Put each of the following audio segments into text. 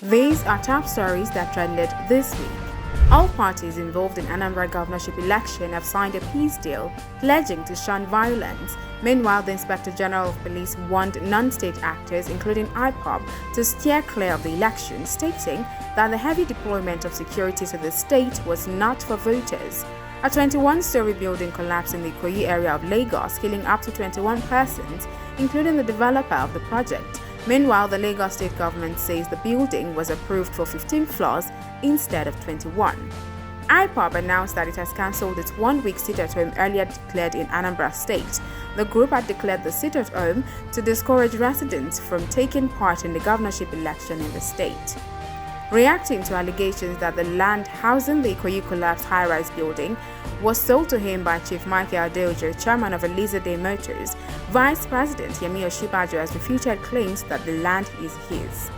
These are top stories that trended this week. All parties involved in Anambra governorship election have signed a peace deal pledging to shun violence. Meanwhile, the Inspector General of Police warned non-state actors, including IPOB, to steer clear of the election, stating that the heavy deployment of security to the state was not for voters. A 21-story building collapsed in the Ikoyi area of Lagos, killing up to 21 persons, including the developer of the project. Meanwhile, the Lagos state government says the building was approved for 15 floors instead of 21. IPOB announced that it has cancelled its one-week sit-at-home earlier declared in Anambra State. The group had declared the sit-at-home to discourage residents from taking part in the governorship election in the state. Reacting to allegations that the land housing the Ikoyi collapsed high-rise building was sold to him by Chief Michael Adeojo, chairman of Elizade Motors, Vice President Yemi Osinbajo has refuted claims that the land is his.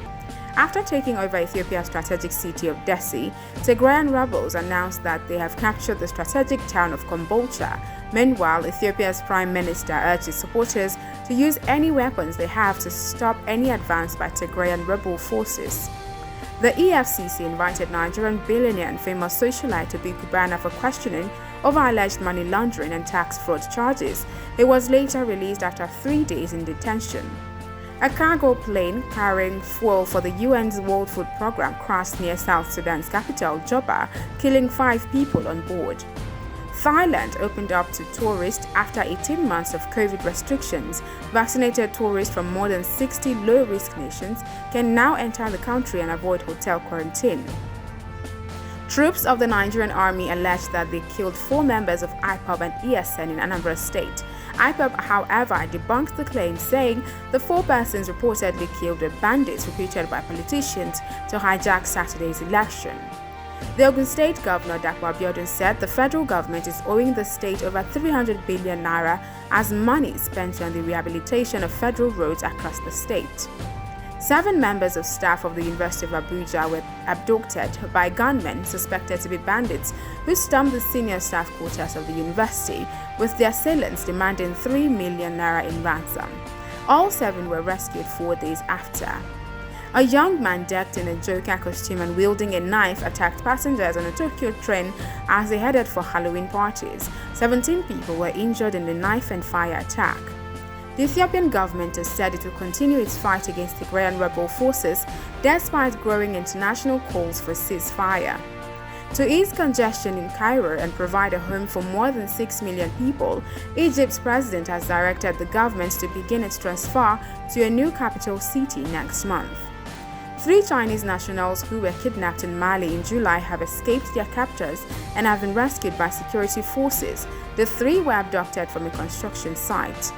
After taking over Ethiopia's strategic city of Dessie, Tigrayan rebels announced that they have captured the strategic town of Kombolcha. Meanwhile, Ethiopia's prime minister urged its supporters to use any weapons they have to stop any advance by Tigrayan rebel forces. The EFCC invited Nigerian billionaire and famous socialite Obi Cubana for questioning over alleged money laundering and tax fraud charges. He was later released after 3 days in detention. A cargo plane carrying fuel for the UN's World Food Programme crashed near South Sudan's capital, Juba, killing 5 people on board. Thailand opened up to tourists after 18 months of COVID restrictions. Vaccinated tourists from more than 60 low-risk nations can now enter the country and avoid hotel quarantine. Troops of the Nigerian army alleged that they killed 4 members of IPOB and ESN in Anambra State. IPOB, however, debunked the claim, saying the 4 persons reportedly killed were bandits recruited by politicians to hijack Saturday's election. The Ogun State Governor Dapo Abiodun said the federal government is owing the state over 300 billion naira as money spent on the rehabilitation of federal roads across the state. 7 members of staff of the University of Abuja were abducted by gunmen suspected to be bandits who stormed the senior staff quarters of the university, with their assailants demanding 3 million naira in ransom. All 7 were rescued 4 days after. A young man decked in a Joker costume and wielding a knife attacked passengers on a Tokyo train as they headed for Halloween parties. 17 people were injured in the knife and fire attack. The Ethiopian government has said it will continue its fight against Tigrayan rebel forces despite growing international calls for ceasefire. To ease congestion in Cairo and provide a home for more than 6 million people, Egypt's president has directed the government to begin its transfer to a new capital city next month. 3 Chinese nationals who were kidnapped in Mali in July have escaped their captors and have been rescued by security forces. The 3 were abducted from a construction site.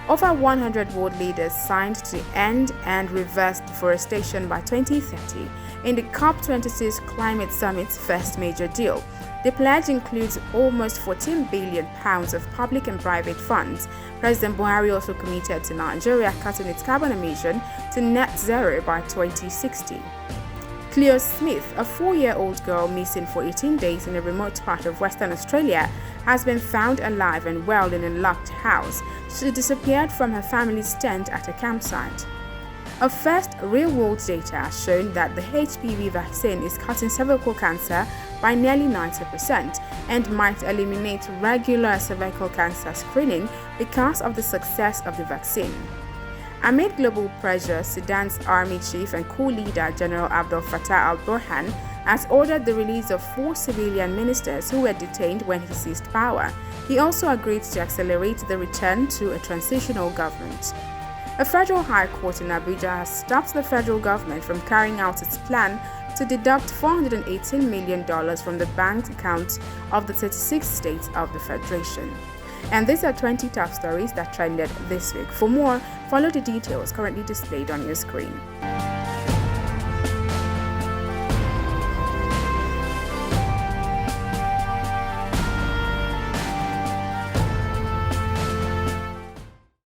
Over 100 world leaders signed to end and reverse deforestation by 2030 in the COP26 Climate Summit's first major deal. The pledge includes almost £14 billion of public and private funds. President Buhari also committed to Nigeria cutting its carbon emission to net zero by 2060. Cleo Smith, a 4-year-old girl missing for 18 days in a remote part of Western Australia, has been found alive and well in a locked house. She disappeared from her family's tent at a campsite. A first real-world data has shown that the HPV vaccine is cutting cervical cancer by nearly 90% and might eliminate regular cervical cancer screening because of the success of the vaccine. Amid global pressure, Sudan's army chief and coup leader General Abdel Fattah al-Burhan has ordered the release of 4 civilian ministers who were detained when he seized power. He also agreed to accelerate the return to a transitional government. A federal high court in Abuja has stopped the federal government from carrying out its plan to deduct $418 million from the bank accounts of the 36 states of the Federation. And these are 20 top stories that trended this week. For more, follow the details currently displayed on your screen.